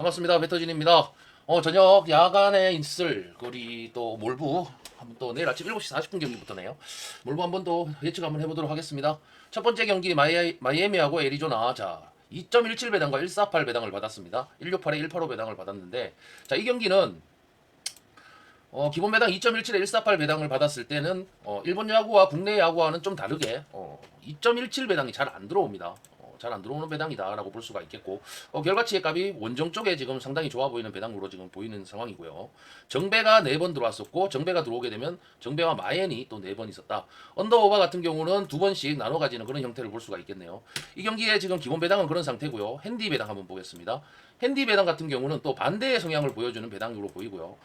반갑습니다. 배터진입니다. 저녁 야간에 있을 우리 또 몰부 한번 또 내일 아침 7시 40분 경기부터네요. 몰부 한번 또 예측 한번 해보도록 하겠습니다. 첫 번째 경기 마이애미하고 애리조나. 자, 2.17 배당과 148 배당을 받았습니다. 168에 185 배당을 받았는데, 자, 이 경기는 기본 배당 2.17에 148 배당을 받았을 때는 일본 야구와 국내 야구와는 좀 다르게 2.17 배당이 잘 안 들어옵니다. 잘 안 들어오는 배당이다라고 볼 수가 있겠고, 결과치의 값이 원정 쪽에 지금 상당히 좋아 보이는 배당으로 지금 보이는 상황이고요. 정배가 4번 들어왔었고, 정배가 들어오게 되면 정배와 마엔이 또 4번 있었다. 언더오버 같은 경우는 2번씩 나눠 가지는 그런 형태를 볼 수가 있겠네요. 이 경기에 지금 기본 배당은 그런 상태고요. 핸디 배당 한번 보겠습니다. 핸디 배당 같은 경우는 또 반대의 성향을 보여주는 배당으로 보이고요.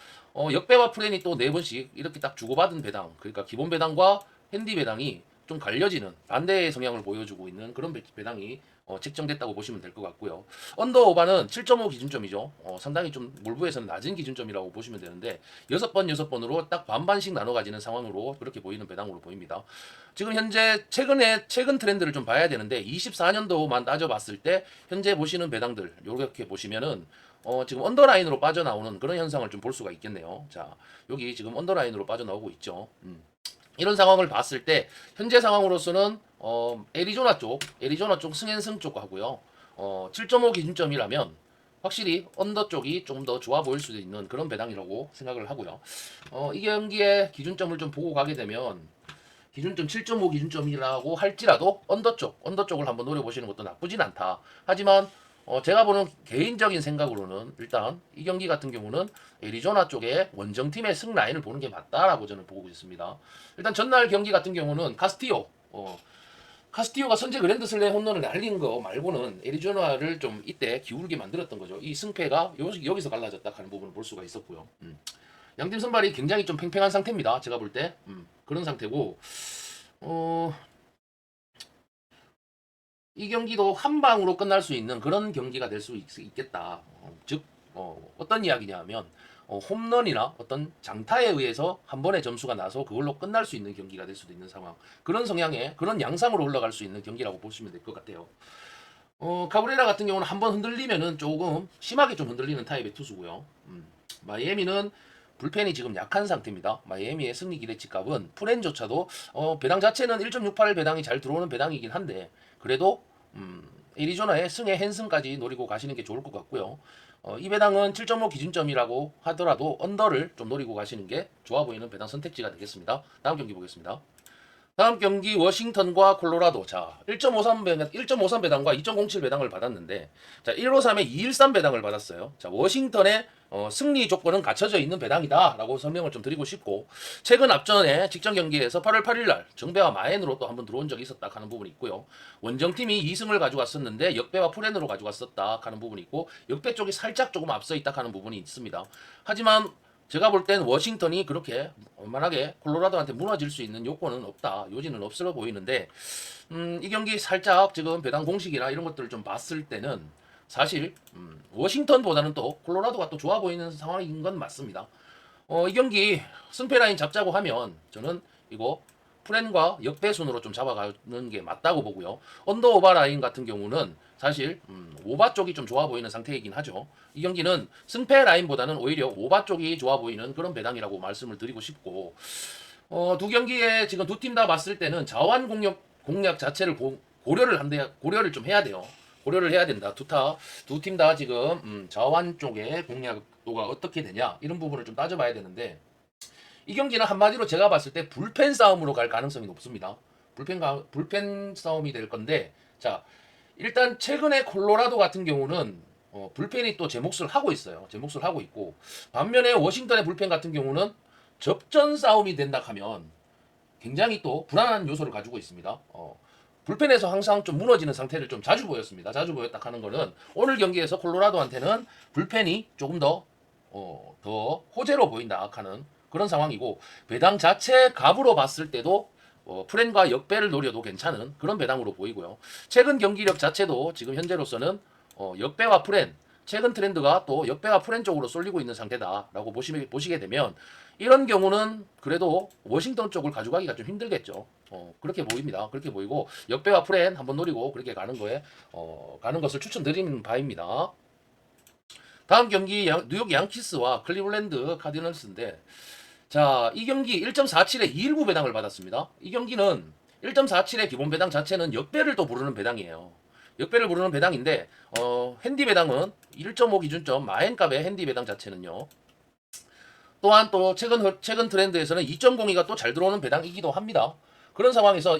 역배와 프렌이 또 4번씩 이렇게 딱 주고받은 배당, 그러니까 기본 배당과 핸디 배당이 좀 갈려지는 반대의 성향을 보여주고 있는 그런 배당이 책정됐다고 보시면 될 것 같고요. 언더오바는 7.5 기준점이죠. 상당히 좀 몰부에서는 낮은 기준점이라고 보시면 되는데 6번 딱 반반씩 나눠 가지는 상황으로 그렇게 보이는 배당으로 보입니다. 지금 현재 최근 트렌드를 좀 봐야 되는데 24년도만 따져봤을 때 현재 보시는 배당들 이렇게 보시면은 지금 언더라인으로 빠져나오는 그런 현상을 좀 볼 수가 있겠네요. 자, 여기 지금 언더라인으로 빠져나오고 있죠. 이런 상황을 봤을 때 현재 상황으로서는 애리조나 쪽 승앤승 쪽 하고요. 7.5 기준점이라면 확실히 언더 쪽이 좀 더 좋아 보일 수도 있는 그런 배당이라고 생각을 하고요. 이 경기의 기준점을 좀 보고 가게 되면 기준점 7.5 기준점이라고 할지라도 언더 쪽을 한번 노려보시는 것도 나쁘진 않다. 하지만 제가 보는 개인적인 생각으로는 일단 이 경기 같은 경우는 애리조나 쪽에 원정팀의 승 라인을 보는 게 맞다라고 저는 보고 있습니다. 일단 전날 경기 같은 경우는 카스티오가 선제 그랜드슬램 홈런을 날린 거 말고는 애리조나를 좀 이때 기울게 만들었던 거죠. 이 승패가 여기서 갈라졌다 하는 부분을 볼 수가 있었고요. 양팀 선발이 굉장히 좀 팽팽한 상태입니다. 제가 볼 때 그런 상태고 어, 이 경기도 한 방으로 끝날 수 있는 그런 경기가 될 수 있겠다. 즉 어떤 이야기냐면 홈런이나 어떤 장타에 의해서 한 번의 점수가 나서 그걸로 끝날 수 있는 경기가 될 수도 있는 상황. 그런 성향의 그런 양상으로 올라갈 수 있는 경기라고 보시면 될 것 같아요. 카브레라 같은 경우는 한 번 흔들리면은 조금 심하게 좀 흔들리는 타입의 투수고요. 마이애미는 불펜이 지금 약한 상태입니다. 마이애미의 승리 기대치 값은 프렌조차도 배당 자체는 1.68 배당이 잘 들어오는 배당이긴 한데 그래도 애리조나의 승의 헨승까지 노리고 가시는 게 좋을 것 같고요. 이 배당은 7.5 기준점이라고 하더라도 언더를 좀 노리고 가시는 게 좋아 보이는 배당 선택지가 되겠습니다. 다음 경기 보겠습니다. 다음 경기 워싱턴과 콜로라도. 자, 1.53 배당과 2.07 배당을 받았는데 자, 153에 213 배당을 받았어요. 자, 워싱턴의 승리 조건은 갖춰져 있는 배당이다라고 설명을 좀 드리고 싶고 최근 앞전에 직전 경기에서 8월 8일 날 정배와 마엔으로 또 한번 들어온 적이 있었다 하는 부분이 있고요. 원정팀이 2승을 가져갔었는데 역배와 프렌으로 가져갔었다 하는 부분이 있고 역배 쪽이 살짝 조금 앞서 있다 하는 부분이 있습니다. 하지만 제가 볼 땐 워싱턴이 그렇게 원만하게 콜로라도한테 무너질 수 있는 요건은 없다. 요지는 없어 보이는데 이 경기 살짝 지금 배당 공식이나 이런 것들을 좀 봤을 때는 사실 워싱턴보다는 또 콜로라도가 또 좋아 보이는 상황인 건 맞습니다. 이 경기 승패 라인 잡자고 하면 저는 이거 프렌과 역배순으로 좀 잡아가는 게 맞다고 보고요. 언더 오바 라인 같은 경우는 사실 오바 쪽이 좀 좋아 보이는 상태이긴 하죠. 이 경기는 승패 라인보다는 오히려 오바 쪽이 좋아 보이는 그런 배당이라고 말씀을 드리고 싶고 두 경기에 지금 두 팀 다 봤을 때는 자원 공략 자체를 고려를 좀 해야 돼요. 고려를 해야 된다. 두 팀 다 지금 자원 쪽의 공략도가 어떻게 되냐 이런 부분을 좀 따져봐야 되는데 이 경기는 한마디로 제가 봤을 때 불펜 싸움으로 갈 가능성이 높습니다. 불펜 싸움이 될 건데 자 일단 최근에 콜로라도 같은 경우는 불펜이 또 제 몫을 하고 있어요. 제 몫을 하고 있고 반면에 워싱턴의 불펜 같은 경우는 접전 싸움이 된다 하면 굉장히 또 불안한 요소를 가지고 있습니다. 불펜에서 항상 좀 무너지는 상태를 좀 자주 보였습니다. 자주 보였다 하는 거는 오늘 경기에서 콜로라도한테는 불펜이 조금 더 호재로 보인다 하는 그런 상황이고 배당 자체 값으로 봤을 때도 프렌과 역배를 노려도 괜찮은 그런 배당으로 보이고요. 최근 경기력 자체도 지금 현재로서는 역배와 프렌 최근 트렌드가 또 역배와 프렌 쪽으로 쏠리고 있는 상태다라고 보시게 되면 이런 경우는 그래도 워싱턴 쪽을 가져가기가 좀 힘들겠죠. 그렇게 보입니다. 그렇게 보이고 역배와 프렌 한번 노리고 그렇게 가는 것을 추천드리는 바입니다. 다음 경기 뉴욕 양키스와 클리블랜드 카디널스인데, 자, 이 경기 1.47에 219 배당을 받았습니다. 이 경기는 1.47의 기본 배당 자체는 역배를 또 부르는 배당이에요. 역배를 부르는 배당인데, 핸디 배당은 1.5 기준점 마엔값의 핸디 배당 자체는요. 또한 또 최근 트렌드에서는 2.02가 또 잘 들어오는 배당이기도 합니다. 그런 상황에서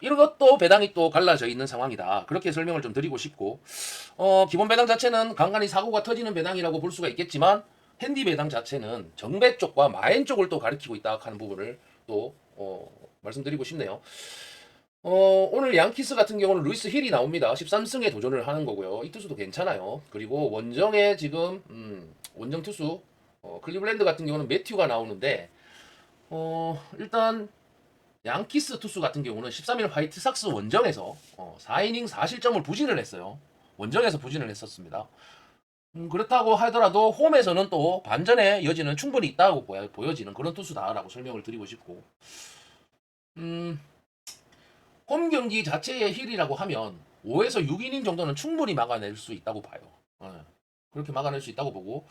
이것도 배당이 또 갈라져 있는 상황이다. 그렇게 설명을 좀 드리고 싶고, 기본 배당 자체는 간간히 사고가 터지는 배당이라고 볼 수가 있겠지만, 핸디 배당 자체는 정배 쪽과 마엔 쪽을 또 가리키고 있다 하는 부분을 또 말씀드리고 싶네요. 오늘 양키스 같은 경우는 루이스 힐이 나옵니다. 13승에 도전을 하는 거고요. 이 투수도 괜찮아요. 그리고 원정에 지금 원정 투수 클리블랜드 같은 경우는 매튜가 나오는데, 일단 양키스 투수 같은 경우는 13일 화이트삭스 원정에서 4이닝 4실점을 부진을 했어요. 원정에서 부진을 했었습니다. 그렇다고 하더라도 홈에서는 또 반전의 여지는 충분히 있다고 보여지는 그런 투수다라고 설명을 드리고 싶고, 음, 홈 경기 자체의 힐이라고 하면 5에서 6이닝 정도는 충분히 막아낼 수 있다고 봐요. 그렇게 막아낼 수 있다고 보고,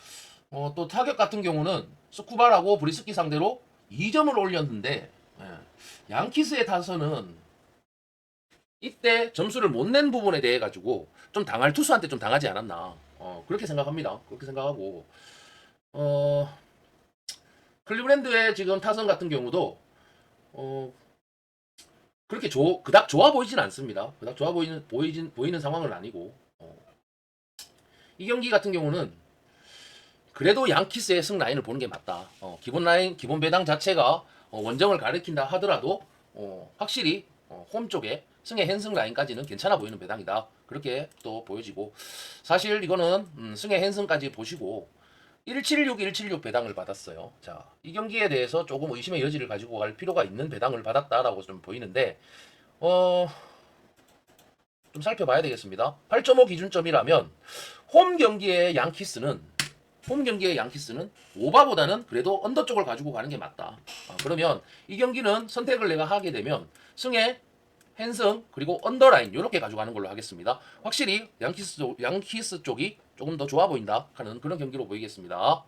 또 타격 같은 경우는 스쿠바라고 브리스키 상대로 2점을 올렸는데, 양키스의 타선은 이때 점수를 못 낸 부분에 대해 가지고 좀 당할 투수한테 좀 당하지 않았나, 그렇게 생각합니다. 그렇게 생각하고, 클리브랜드의 지금 타선 같은 경우도 어, 그렇게 그닥 좋아 보이진 않습니다. 그닥 좋아 보이는 상황은 아니고, 이 경기 같은 경우는 그래도 양키스의 승 라인을 보는 게 맞다. 기본 배당 자체가 원정을 가리킨다 하더라도 확실히 홈 쪽에 승의 핸승 라인까지는 괜찮아 보이는 배당이다. 그렇게 또 보여지고, 사실 이거는 승의 핸승까지 보시고 176 배당을 받았어요. 자, 이 경기에 대해서 조금 의심의 여지를 가지고 갈 필요가 있는 배당을 받았다라고 좀 보이는데, 어, 좀 살펴봐야 되겠습니다. 8.5 기준점이라면 홈 경기의 양키스는 오바보다는 그래도 언더 쪽을 가지고 가는 게 맞다. 그러면 이 경기는 선택을 내가 하게 되면 승에 핸승 그리고 언더라인 이렇게 가져가는 걸로 하겠습니다. 확실히 양키스 쪽이 조금 더 좋아 보인다 하는 그런 경기로 보이겠습니다.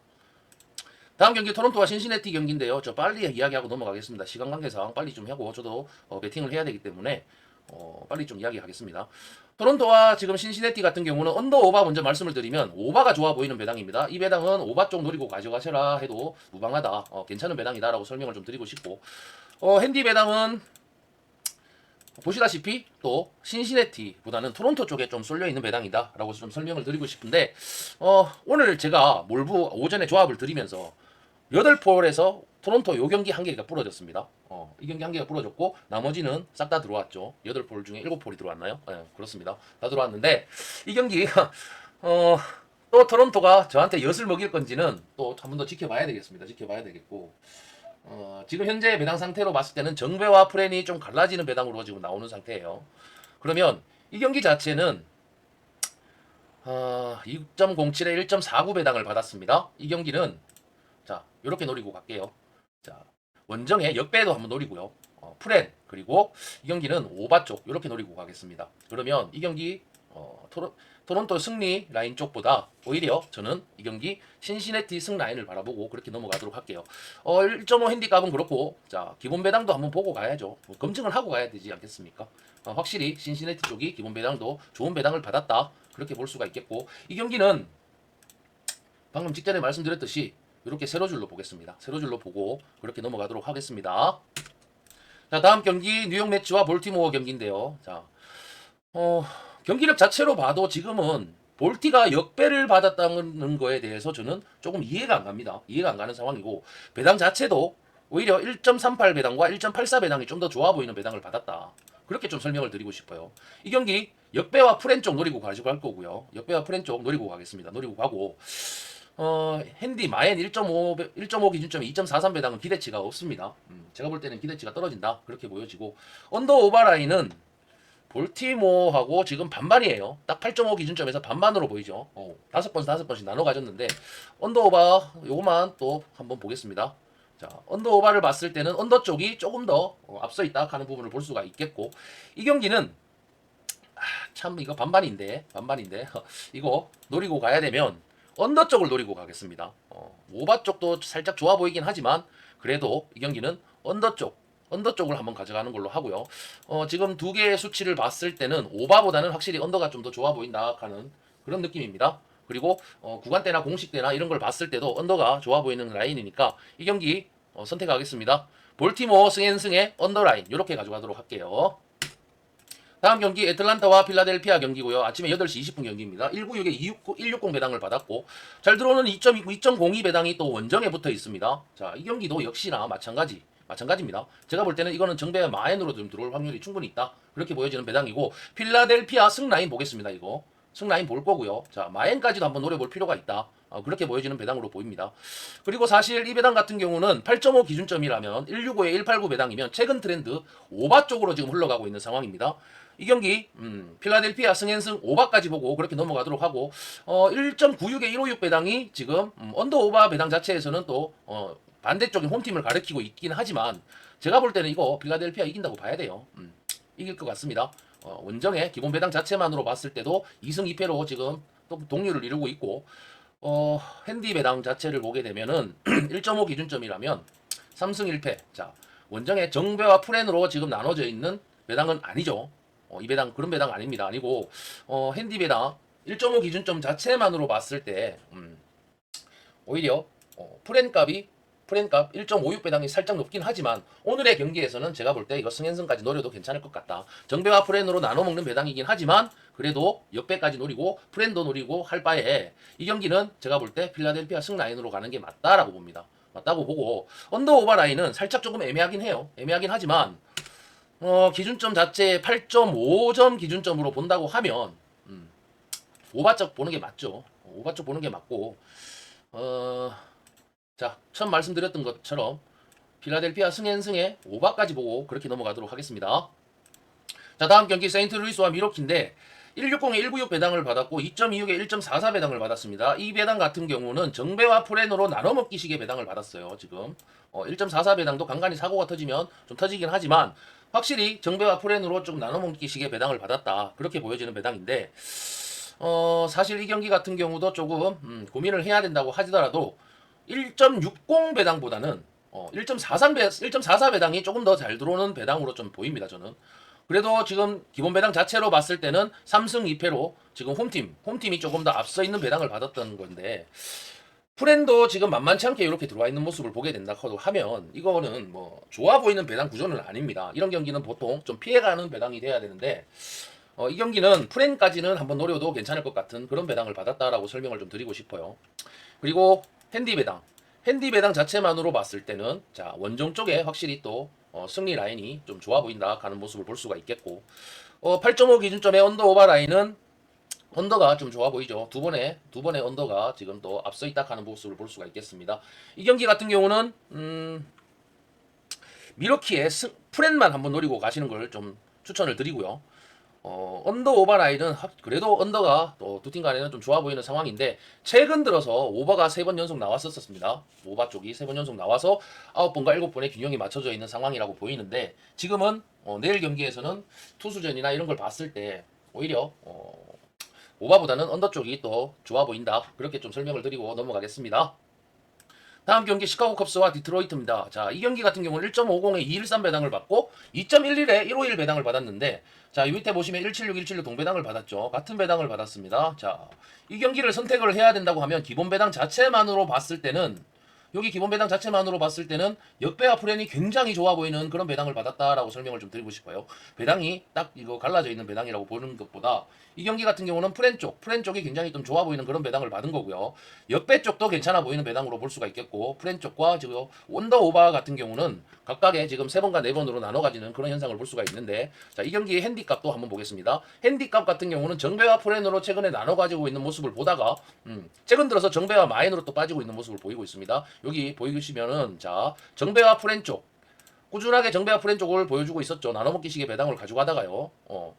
다음 경기 토론토와 신시내티 경기인데요. 저 빨리 이야기하고 넘어가겠습니다. 시간 관계상 빨리 좀 하고 저도 배팅을 해야 되기 때문에 빨리 좀 이야기하겠습니다. 토론토와 지금 신시내티 같은 경우는 언더 오바 먼저 말씀을 드리면 오바가 좋아 보이는 배당입니다. 이 배당은 오바 쪽 노리고 가져가셔라 해도 무방하다. 괜찮은 배당이다라고 설명을 좀 드리고 싶고, 핸디 배당은 보시다시피 또 신시내티보다는 토론토 쪽에 좀 쏠려 있는 배당이다라고 좀 설명을 드리고 싶은데, 오늘 제가 몰부 오전에 조합을 드리면서 8폴에서 토론토 요 경기 한 개가 부러졌습니다. 이 경기 한 개가 부러졌고 나머지는 싹 다 들어왔죠. 8폴 중에 7폴이 들어왔나요? 그렇습니다. 다 들어왔는데 이 경기 또 토론토가 저한테 엿을 먹일 건지는 또 한 번 더 지켜봐야 되겠습니다. 지켜봐야 되겠고, 지금 현재 배당 상태로 봤을 때는 정배와 프렌이 좀 갈라지는 배당으로 지금 나오는 상태예요. 그러면 이 경기 자체는 2.07에 1.49 배당을 받았습니다. 이 경기는 자, 이렇게 노리고 갈게요. 자, 원정의 역배도 한번 노리고요. 프렌 그리고 이 경기는 오바 쪽 이렇게 노리고 가겠습니다. 그러면 이 경기 토론토 승리 라인 쪽보다 오히려 저는 이 경기 신시내티 승 라인을 바라보고 그렇게 넘어가도록 할게요. 1.5 핸디값은 그렇고, 자, 기본 배당도 한번 보고 가야죠. 검증을 하고 가야 되지 않겠습니까? 확실히 신시내티 쪽이 기본 배당도 좋은 배당을 받았다. 그렇게 볼 수가 있겠고, 이 경기는 방금 직전에 말씀드렸듯이 이렇게 세로줄로 보겠습니다. 세로줄로 보고 그렇게 넘어가도록 하겠습니다. 자, 다음 경기 뉴욕 매치와 볼티모어 경기인데요. 자, 경기력 자체로 봐도 지금은 볼티가 역배를 받았다는 거에 대해서 저는 조금 이해가 안 갑니다. 이해가 안 가는 상황이고, 배당 자체도 오히려 1.38 배당과 1.84 배당이 좀 더 좋아 보이는 배당을 받았다. 그렇게 좀 설명을 드리고 싶어요. 이 경기 역배와 프렌 쪽 노리고 가지고 갈 거고요. 역배와 프렌 쪽 노리고 가겠습니다. 노리고 가고, 핸디 마엔 1.5 기준점이 2.43 배당은 기대치가 없습니다. 제가 볼 때는 기대치가 떨어진다. 그렇게 보여지고, 언더 오버라인은 볼티모어하고 지금 반반이에요. 딱 8.5 기준점에서 반반으로 보이죠. 5번씩 나눠 가졌는데, 언더 오버 요거만 또 한번 보겠습니다. 자, 언더 오버를 봤을 때는 언더 쪽이 조금 더 앞서 있다 하는 부분을 볼 수가 있겠고, 이 경기는 참 이거 반반인데 이거 노리고 가야 되면 언더 쪽을 노리고 가겠습니다. 오바 쪽도 살짝 좋아 보이긴 하지만 그래도 이 경기는 언더 쪽을 한번 가져가는 걸로 하고요. 지금 두 개의 수치를 봤을 때는 오바보다는 확실히 언더가 좀 더 좋아 보인다 하는 그런 느낌입니다. 그리고 구간대나 공식대나 이런 걸 봤을 때도 언더가 좋아 보이는 라인이니까 이 경기 선택하겠습니다. 볼티모어 승앤승의 언더라인 이렇게 가져가도록 할게요. 다음 경기 애틀란타와 필라델피아 경기고요. 아침에 8시 20분 경기입니다. 196에 160 배당을 받았고 잘 들어오는 2.02 배당이 또 원정에 붙어 있습니다. 자, 이 경기도 역시나 마찬가지입니다. 제가 볼 때는 이거는 정배 마인으로 좀 들어올 확률이 충분히 있다. 그렇게 보여지는 배당이고 필라델피아 승라인 보겠습니다. 이거 승라인 볼 거고요. 자, 마인까지도 한번 노려볼 필요가 있다. 그렇게 보여지는 배당으로 보입니다. 그리고 사실 이 배당 같은 경우는 8.5 기준점이라면 165에 189 배당이면 최근 트렌드 오바 쪽으로 지금 흘러가고 있는 상황입니다. 이 경기 필라델피아 승앤승 오바까지 보고 그렇게 넘어가도록 하고 1.96에 156 배당이 지금 언더 오바 배당 자체에서는 또 반대쪽인 홈팀을 가리키고 있긴 하지만 제가 볼 때는 이거 필라델피아 이긴다고 봐야 돼요. 이길 것 같습니다. 원정의 기본 배당 자체만으로 봤을 때도 2승 2패로 지금 또 동률을 이루고 있고 핸디 배당 자체를 보게 되면은 1.5 기준점이라면 3승 1패. 자, 원정의 정배와 프렌으로 지금 나눠져 있는 배당은 아니죠. 이 배당 그런 배당 아닙니다. 아니고 핸디 배당 1.5 기준점 자체만으로 봤을 때 오히려 프렌값 1.56 배당이 살짝 높긴 하지만 오늘의 경기에서는 제가 볼 때 이거 승연승까지 노려도 괜찮을 것 같다. 정배와 프렌으로 나눠 먹는 배당이긴 하지만 그래도 역배까지 노리고 프렌도 노리고 할 바에 이 경기는 제가 볼 때 필라델피아 승 라인으로 가는 게 맞다라고 봅니다. 맞다고 보고 언더 오버 라인은 살짝 조금 애매하긴 해요. 애매하긴 하지만 기준점 자체 8.5점 기준점으로 본다고 하면 오바 쪽 보는 게 맞죠. 오바 쪽 보는 게 맞고 자, 처음 말씀드렸던 것처럼 필라델피아 승앤승에 오바까지 보고 그렇게 넘어가도록 하겠습니다. 자, 다음 경기 세인트루이스와 미러키인데 160에 196 배당을 받았고 2.26에 1.44 배당을 받았습니다. 이 배당 같은 경우는 정배와 프렌으로 나눠먹기식의 배당을 받았어요. 지금 1.44 배당도 간간히 사고가 터지면 좀 터지긴 하지만 확실히 정배와 프렌으로 좀 나눠먹기식의 배당을 받았다. 그렇게 보여지는 배당인데 사실 이 경기 같은 경우도 조금 고민을 해야 된다고 하더라도 1.60 배당보다는 1.44 배당이 조금 더 잘 들어오는 배당으로 좀 보입니다. 저는. 그래도 지금 기본 배당 자체로 봤을 때는 3승 2패로 지금 홈팀이 조금 더 앞서 있는 배당을 받았던 건데 프렌도 지금 만만치 않게 이렇게 들어와 있는 모습을 보게 된다고 하면 이거는 뭐 좋아 보이는 배당 구조는 아닙니다. 이런 경기는 보통 좀 피해가는 배당이 돼야 되는데 이 경기는 프렌까지는 한번 노려도 괜찮을 것 같은 그런 배당을 받았다라고 설명을 좀 드리고 싶어요. 그리고 핸디 배당 자체만으로 봤을 때는 자, 원정 쪽에 확실히 또 승리 라인이 좀 좋아 보인다 하는 모습을 볼 수가 있겠고 8.5 기준점의 언더 오버 라인은 언더가 좀 좋아 보이죠. 두 번의 언더가 지금 또 앞서 있다 하는 모습을 볼 수가 있겠습니다. 이 경기 같은 경우는 미러키의 프렌만 한번 노리고 가시는 걸 좀 추천을 드리고요. 언더 오버 라인은 그래도 언더가 또 두 팀 간에는 좀 좋아 보이는 상황인데 최근 들어서 오버가 3번 연속 나왔었습니다. 오버 쪽이 3번 연속 나와서 9번과 7번의 균형이 맞춰져 있는 상황이라고 보이는데 지금은 내일 경기에서는 투수전이나 이런 걸 봤을 때 오히려 오버보다는 언더 쪽이 또 좋아 보인다. 그렇게 좀 설명을 드리고 넘어가겠습니다. 다음 경기 시카고 컵스와 디트로이트입니다. 자, 이 경기 같은 경우는 1.50에 213 배당을 받고 2.11에 151 배당을 받았는데 자, 이 밑에 보시면 176, 176 동배당을 받았죠. 같은 배당을 받았습니다. 자, 이 경기를 선택을 해야 된다고 하면 기본 배당 자체만으로 봤을 때는 여기 기본 배당 자체만으로 봤을 때는 역배와 프렌이 굉장히 좋아 보이는 그런 배당을 받았다라고 설명을 좀 드리고 싶어요. 배당이 딱 이거 갈라져 있는 배당이라고 보는 것보다 이 경기 같은 경우는 프렌 쪽이 굉장히 좀 좋아 보이는 그런 배당을 받은 거고요. 역배 쪽도 괜찮아 보이는 배당으로 볼 수가 있겠고 프렌 쪽과 지금 원더 오바 같은 경우는 각각의 지금 3번과 4번으로 나눠 가지는 그런 현상을 볼 수가 있는데 자, 이 경기의 핸디값도 한번 보겠습니다. 핸디값 같은 경우는 정배와 프렌으로 최근에 나눠 가지고 있는 모습을 보다가 최근 들어서 정배와 마인으로 또 빠지고 있는 모습을 보이고 있습니다. 여기 보이시면은 자, 정배와 프렌 쪽 꾸준하게 정배와 프렌 쪽을 보여주고 있었죠. 나눠먹기식의 배당을 가져가다가요.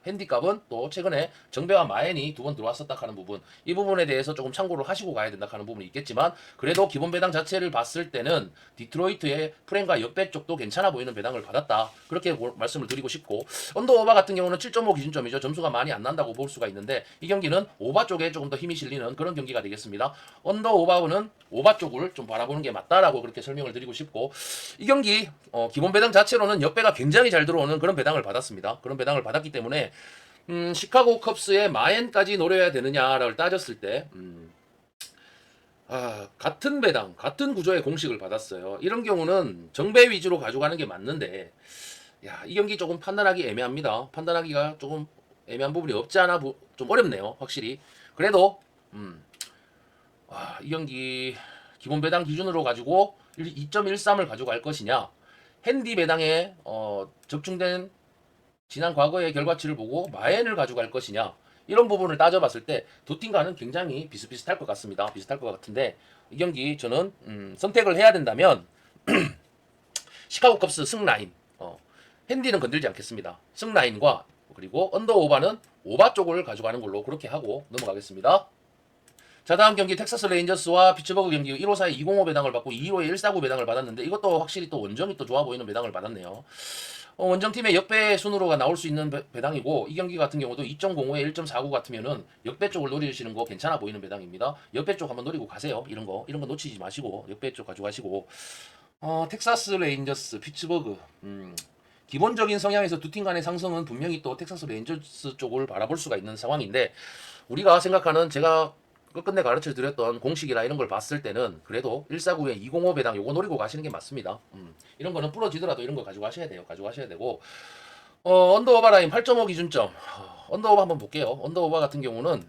핸디값은 또 최근에 정배와 마엔이 두 번 들어왔었다 하는 부분, 이 부분에 대해서 조금 참고를 하시고 가야 된다 하는 부분이 있겠지만, 그래도 기본 배당 자체를 봤을 때는 디트로이트의 프렌과 역배 쪽도 괜찮아 보이는 배당을 받았다. 그렇게 말씀을 드리고 싶고, 언더오바 같은 경우는 7.5 기준점이죠. 점수가 많이 안 난다고 볼 수가 있는데, 이 경기는 오바 쪽에 조금 더 힘이 실리는 그런 경기가 되겠습니다. 언더오바는 오바 쪽을 좀 바라보는 게 맞다라고 그렇게 설명을 드리고 싶고, 이 경기 기본 배당 자체로는 역배가 굉장히 잘 들어오는 그런 배당을 받았습니다. 그런 배당을 받았기 때문에 시카고 컵스의 마엔까지 노려야 되느냐를 따졌을 때 같은 배당, 같은 구조의 공식을 받았어요. 이런 경우는 정배 위주로 가져가는 게 맞는데, 이 경기 조금 판단하기 애매합니다. 판단하기가 조금 애매한 부분이 없지 않아 좀 어렵네요. 확실히. 그래도 이 경기 기본 배당 기준으로 가지고 2.13을 가져갈 것이냐, 핸디 배당에 적중된 지난 과거의 결과치를 보고 마엔을 가져갈 것이냐, 이런 부분을 따져봤을 때 두 팀과는 굉장히 비슷비슷할 것 같습니다. 비슷할 것 같은데, 이 경기 저는 선택을 해야 된다면 시카고 컵스 승라인, 핸디는 건들지 않겠습니다. 승라인과 그리고 언더오바는 오바 쪽을 가져가는 걸로 그렇게 하고 넘어가겠습니다. 자, 다음 경기 텍사스 레인저스와 피츠버그 경기 1호사에 205 배당을 받고 2호에 149 배당을 받았는데, 이것도 확실히 또 원정이 또 좋아 보이는 배당을 받았네요. 원정팀의 역배 순으로가 나올 수 있는 배당이고, 이 경기 같은 경우도 2.05에 1.49 같으면은 역배 쪽을 노리시는 거 괜찮아 보이는 배당입니다. 역배 쪽 한번 노리고 가세요. 이런 거 놓치지 마시고 역배 쪽 가져가시고, 텍사스 레인저스, 피츠버그, 기본적인 성향에서 두 팀 간의 상승은 분명히 또 텍사스 레인저스 쪽을 바라볼 수가 있는 상황인데, 우리가 생각하는, 제가 끝끝내 가르쳐 드렸던 공식이나 이런 걸 봤을 때는 그래도 149에 205 배당 요거 노리고 가시는 게 맞습니다. 이런 거는 부러지더라도 이런 거 가져가셔야 돼요. 가져가셔야 되고, 언더오바 라인 8.5 기준점. 언더오바 한번 볼게요. 언더오바 같은 경우는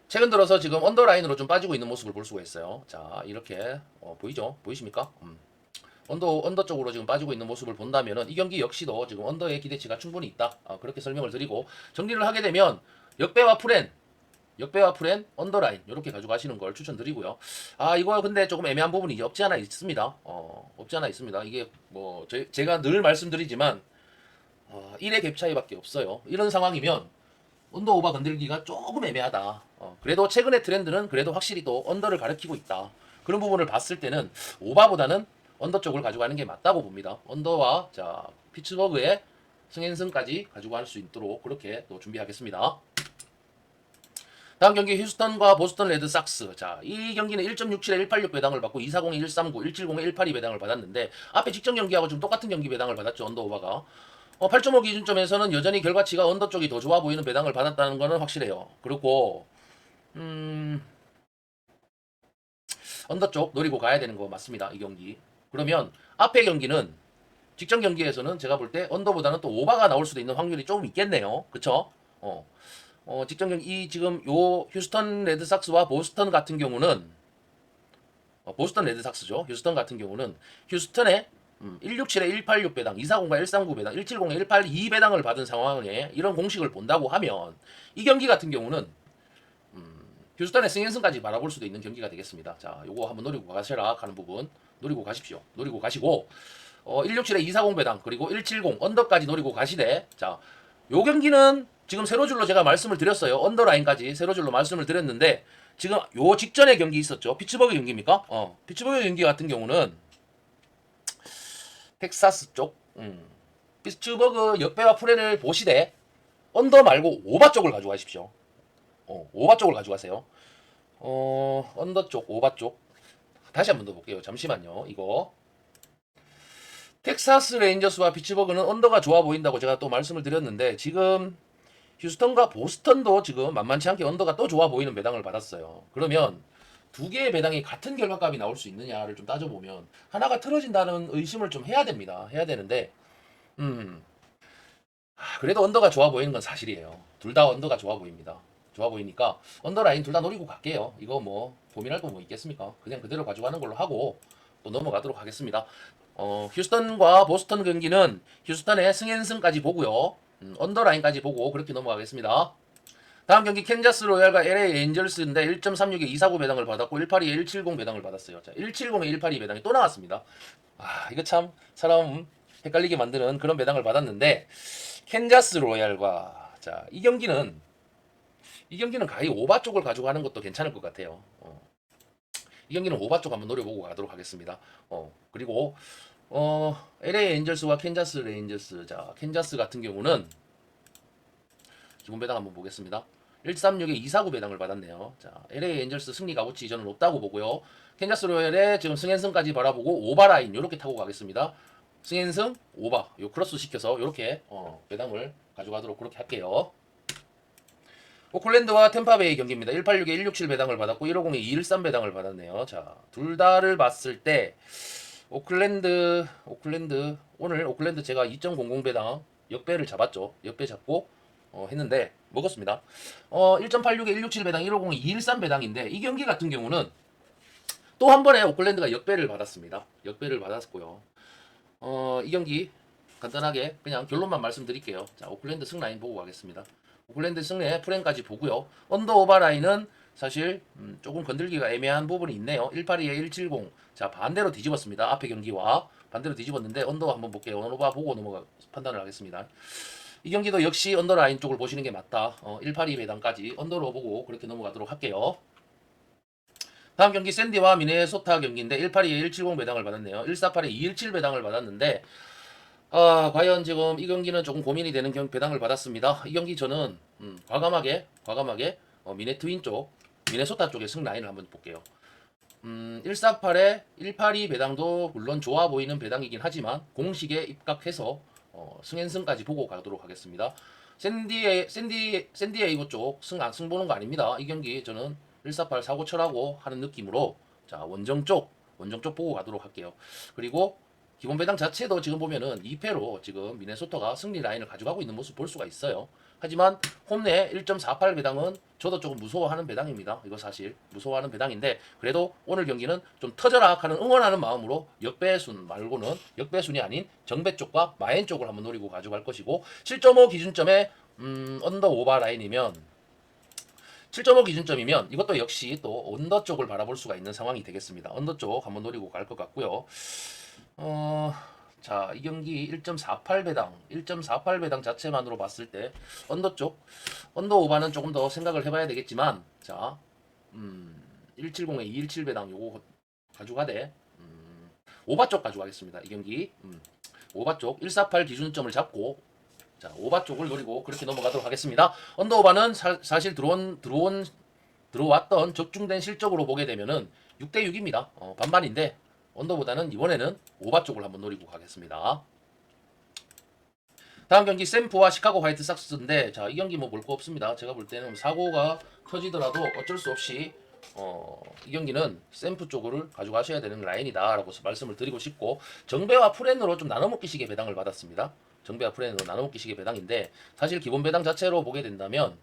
최근 들어서 지금 언더라인으로 좀 빠지고 있는 모습을 볼 수가 있어요. 자, 이렇게 보이죠? 보이십니까? 언더 쪽으로 지금 빠지고 있는 모습을 본다면은 이 경기 역시도 지금 언더의 기대치가 충분히 있다. 그렇게 설명을 드리고, 정리를 하게 되면 역배와 프렌, 언더라인 이렇게 가져가시는 걸 추천드리고요. 이거 근데 조금 애매한 부분이 없지 않아 있습니다. 없지 않아 있습니다. 이게 뭐 제가 늘 말씀드리지만 1의 갭 차이밖에 없어요. 이런 상황이면 언더오바 건들기가 조금 애매하다. 그래도 최근의 트렌드는 그래도 확실히 또 언더를 가리키고 있다. 그런 부분을 봤을 때는 오바보다는 언더 쪽을 가져가는 게 맞다고 봅니다. 언더와 피츠버그의 승행승까지 가지고 갈 수 있도록 그렇게 또 준비하겠습니다. 다음 경기 휴스턴과 보스턴 레드삭스. 자, 이 경기는 1.67에 186 배당을 받고 240에 139, 170에 182 배당을 받았는데, 앞에 직전 경기하고 좀 똑같은 경기 배당을 받았죠. 언더오바가. 8.5 기준점에서는 여전히 결과치가 언더 쪽이 더 좋아 보이는 배당을 받았다는 것은 확실해요. 그리고 언더 쪽 노리고 가야 되는 거 맞습니다. 이 경기. 그러면 앞에 경기는 직전 경기에서는 제가 볼 때 언더보다는 또 오바가 나올 수도 있는 확률이 조금 있겠네요. 그쵸? 직전 경기 지금 요 휴스턴 레드삭스와 보스턴 같은 경우는 보스턴 레드삭스죠. 휴스턴 같은 경우는 휴스턴에 167에 186 배당, 240과 139 배당, 170에 182 배당을 받은 상황에 이런 공식을 본다고 하면, 이 경기 같은 경우는 휴스턴의 승연승까지 바라볼 수도 있는 경기가 되겠습니다. 자, 요거 한번 노리고 가셔라 하는 부분 노리고 가십시오. 노리고 가시고, 167에 240 배당 그리고 170 언더까지 노리고 가시되, 자, 요 경기는 지금 세로줄로 제가 말씀을 드렸어요. 언더라인까지 세로줄로 말씀을 드렸는데, 지금 요 직전에 경기 있었죠. 피츠버그 경기입니까? 피츠버그 경기 같은 경우는 텍사스 쪽, 피츠버그 역배와 프렌을 보시되 언더 말고 오바 쪽을 가져가십시오. 오바 쪽을 가져가세요. 언더 쪽, 오바 쪽. 다시 한번 더 볼게요. 잠시만요. 이거 텍사스 레인저스와 피츠버그는 언더가 좋아 보인다고 제가 또 말씀을 드렸는데, 지금 휴스턴과 보스턴도 지금 만만치 않게 언더가 또 좋아 보이는 배당을 받았어요. 그러면 두 개의 배당이 같은 결과값이 나올 수 있느냐를 좀 따져보면 하나가 틀어진다는 의심을 좀 해야 됩니다. 해야 되는데, 그래도 언더가 좋아 보이는 건 사실이에요. 둘 다 언더가 좋아 보입니다. 좋아 보이니까 언더라인 둘 다 노리고 갈게요. 이거 뭐 고민할 거 뭐 있겠습니까? 그냥 그대로 가져가는 걸로 하고 또 넘어가도록 하겠습니다. 휴스턴과 보스턴 경기는 휴스턴의 승연승까지 보고요. 언더라인까지 보고 그렇게 넘어가겠습니다. 다음 경기 캔자스 로얄과 LA 엔젤스인데 1.36에 249 배당을 받았고 182에 170 배당을 받았어요. 자, 170에 182 배당이 또 나왔습니다. 이거 참 사람 헷갈리게 만드는 그런 배당을 받았는데 캔자스 로얄과 자, 이 경기는 가히 오바 쪽을 가지고 하는 것도 괜찮을 것 같아요. 이 경기는 오바 쪽 한번 노려보고 가도록 하겠습니다. 그리고 LA 엔젤스와 캔자스 레인저스. 자, 캔자스 같은 경우는 기본 배당 한번 보겠습니다. 136에 249 배당을 받았네요. 자, LA 엔젤스 승리 값어치 저는 높다고 보고요. 캔자스 로얄의 지금 승앤승까지 바라보고 오바 라인 요렇게 타고 가겠습니다. 승앤승 오바 요 크로스 시켜서 요렇게 배당을 가져가도록 그렇게 할게요. 오클랜드와 템파베이 경기입니다. 186에 167 배당을 받았고 150에 213 배당을 받았네요. 자, 둘 다를 봤을 때 오클랜드 오늘 오클랜드 제가 2.00 배당 역배를 잡았죠. 역배 잡고 했는데 먹었습니다. 1.86에 167 배당 150에 213 배당인데 이 경기 같은 경우는 또 한 번에 오클랜드가 역배를 받았습니다. 역배를 받았고요. 이 경기 간단하게 그냥 결론만 말씀드릴게요. 자, 오클랜드 승라인 보고 가겠습니다. 오클랜드 승리의 프랭까지 보고요. 언더 오버 라인은 사실 조금 건들기가 애매한 부분이 있네요. 182에 170. 자, 반대로 뒤집었습니다. 앞에 경기와 반대로 뒤집었는데 언더 한번 볼게요. 언더 보고 넘어가 판단을 하겠습니다. 이 경기도 역시 언더 라인 쪽을 보시는 게 맞다. 182 배당까지 언더로 보고 그렇게 넘어가도록 할게요. 다음 경기 샌디와 미네소타 경기인데 182에 170 배당을 받았네요. 148에 217 배당을 받았는데 과연 지금 이 경기는 조금 고민이 되는 배당을 받았습니다. 이 경기 저는 과감하게 미네 트윈 쪽, 미네소타 쪽의 승 라인을 한번 볼게요. 148에 182 배당도 물론 좋아 보이는 배당이긴 하지만 공식에 입각해서 승앤승까지 보고 가도록 하겠습니다. 샌디에이고 쪽 승 보는 거 아닙니다. 이 경기 저는 148 사고 철하고 하는 느낌으로 자, 원정 쪽 보고 가도록 할게요. 그리고 기본 배당 자체도 지금 보면은 2패로 지금 미네소타가 승리 라인을 가져가고 있는 모습 볼 수가 있어요. 하지만 홈내 1.48 배당은 저도 조금 무서워하는 배당입니다. 이거 사실 무서워하는 배당인데 그래도 오늘 경기는 좀 터져라 하는 응원하는 마음으로 역배순 말고는 역배순이 아닌 정배 쪽과 마엔 쪽을 한번 노리고 가져갈 것이고 7.5 기준점에 언더 오버 라인이면 7.5 기준점이면 이것도 역시 또 언더 쪽을 바라볼 수가 있는 상황이 되겠습니다. 언더 쪽 한번 노리고 갈 것 같고요. 자, 이 경기 1.48 배당, 1.48 배당 자체만으로 봤을 때 언더 쪽, 언더 오바는 조금 더 생각을 해봐야 되겠지만, 자, 170에 217 배당 요거 가져가되, 오바 쪽 가져가겠습니다. 이 경기, 오바 쪽 148 기준점을 잡고, 자, 오바 쪽을 노리고 그렇게 넘어가도록 하겠습니다. 언더 오바는 사실 들어왔던 적중된 실적으로 보게 되면은 6대 6입니다. 반반인데. 언더보다는 이번에는 오바 쪽을 한번 노리고 가겠습니다. 다음 경기 샘프와 시카고 화이트삭스인데 자, 이 경기 뭐 볼 거 없습니다. 제가 볼 때는 사고가 터지더라도 어쩔 수 없이 이 경기는 샘프 쪽을 가져가셔야 되는 라인이다 라고 말씀을 드리고 싶고 정배와 프렌으로 좀 나눠먹기식의 배당을 받았습니다. 정배와 프렌으로 나눠먹기식의 배당인데 사실 기본 배당 자체로 보게 된다면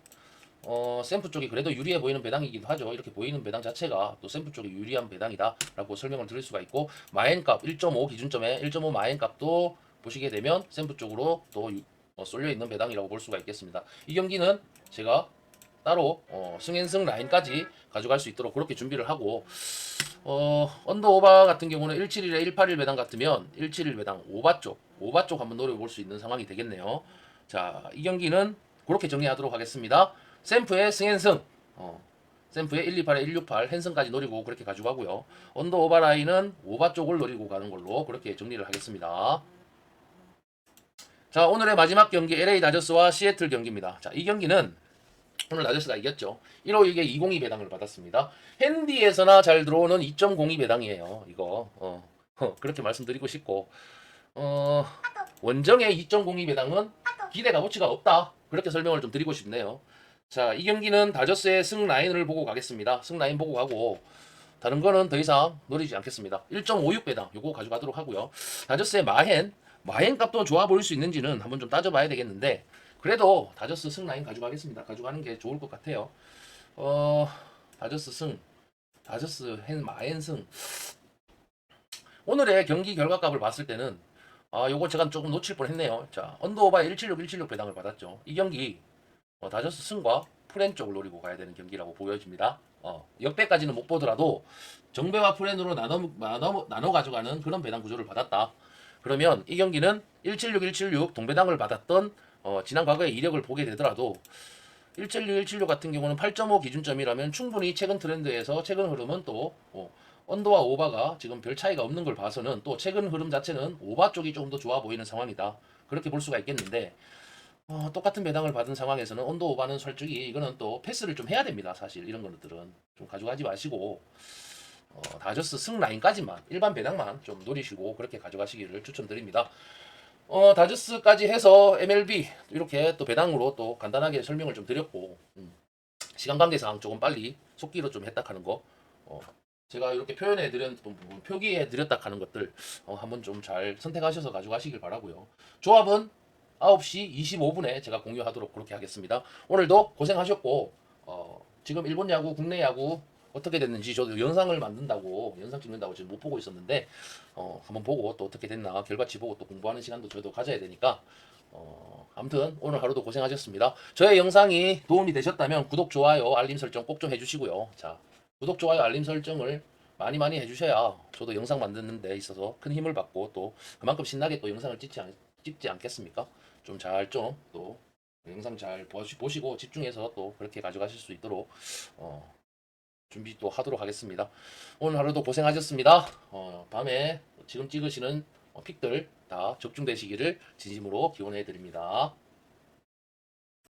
샘프 쪽이 그래도 유리해 보이는 배당이기도 하죠. 이렇게 보이는 배당 자체가 또 샘프 쪽이 유리한 배당이다 라고 설명을 드릴 수가 있고 마엔값 1.5 기준점에 1.5 마엔값도 보시게 되면 샘프 쪽으로 또 쏠려 있는 배당이라고 볼 수가 있겠습니다. 이 경기는 제가 따로 승앤승 라인까지 가져갈 수 있도록 그렇게 준비를 하고 언더 오바 같은 경우는 171에 181 배당 같으면 171 배당 오바 쪽 한번 노려볼 수 있는 상황이 되겠네요. 자, 이 경기는 그렇게 정리하도록 하겠습니다. 샘프의 승앤승 샘프의 128에 168 핸승까지 노리고 그렇게 가져가고요. 언더 오바 라인은 오바 쪽을 노리고 가는 걸로 그렇게 정리를 하겠습니다. 자, 오늘의 마지막 경기 LA 다저스와 시애틀 경기입니다. 자, 이 경기는 오늘 다저스가 이겼죠. 152에 202 배당을 받았습니다. 핸디에서나 잘 들어오는 2.02 배당이에요. 이거 그렇게 말씀드리고 싶고 원정의 2.02 배당은 기대 값어치가 없다. 그렇게 설명을 좀 드리고 싶네요. 자, 이 경기는 다저스의 승 라인을 보고 가겠습니다. 승 라인 보고 가고 다른 거는 더 이상 노리지 않겠습니다. 1.56 배당 요거 가져가도록 하고요. 다저스의 마헨 값도 좋아 보일 수 있는지는 한번 좀 따져봐야 되겠는데 그래도 다저스 승 라인 가져가겠습니다. 가져가는 게 좋을 것 같아요. 다저스 마헨 승 오늘의 경기 결과값을 봤을 때는 요거 제가 조금 놓칠 뻔했네요. 자, 언더오바 176 배당을 받았죠. 이 경기 다저스 승과 프렌 쪽을 노리고 가야 되는 경기라고 보여집니다. 역배까지는 못 보더라도 정배와 프렌으로 나눠 가져가는 그런 배당 구조를 받았다. 그러면 이 경기는 176 동배당을 받았던 지난 과거의 이력을 보게 되더라도 176 같은 경우는 8.5 기준점이라면 충분히 최근 트렌드에서 최근 흐름은 또 언더와 오바가 지금 별 차이가 없는 걸 봐서는 또 최근 흐름 자체는 오바 쪽이 조금 더 좋아 보이는 상황이다. 그렇게 볼 수가 있겠는데 똑같은 배당을 받은 상황에서는 언더 오바는 솔직히 이거는 또 패스를 좀 해야 됩니다. 사실 이런 것들은 좀 가져가지 마시고 다저스 승 라인까지만 일반 배당만 좀 노리시고 그렇게 가져가시기를 추천드립니다. 다저스까지 해서 MLB 이렇게 또 배당으로 또 간단하게 설명을 좀 드렸고 시간 관계상 조금 빨리 속기로 좀 했다 하는 거 제가 이렇게 표현해 드렸 표기해 드렸다 하는 것들 한번 좀 잘 선택하셔서 가져가시길 바라고요. 조합은 9시 25분에 제가 공유하도록 그렇게 하겠습니다. 오늘도 고생하셨고 지금 일본 야구, 국내 야구 어떻게 됐는지 저도 영상을 만든다고 영상 찍는다고 지금 못 보고 있었는데 한번 보고 또 어떻게 됐나 결과치 보고 또 공부하는 시간도 저도 가져야 되니까 아무튼 오늘 하루도 고생하셨습니다. 저의 영상이 도움이 되셨다면 구독, 좋아요, 알림 설정 꼭 좀 해주시고요. 자, 구독, 좋아요, 알림 설정을 많이 많이 해주셔야 저도 영상 만드는 데 있어서 큰 힘을 받고 또 그만큼 신나게 또 영상을 찍지 않겠습니까? 좀 잘 좀 또 영상 잘 보시고 집중해서 또 그렇게 가져가실 수 있도록 준비 또 하도록 하겠습니다. 오늘 하루도 고생하셨습니다. 밤에 지금 찍으시는 픽들 다 적중되시기를 진심으로 기원해 드립니다.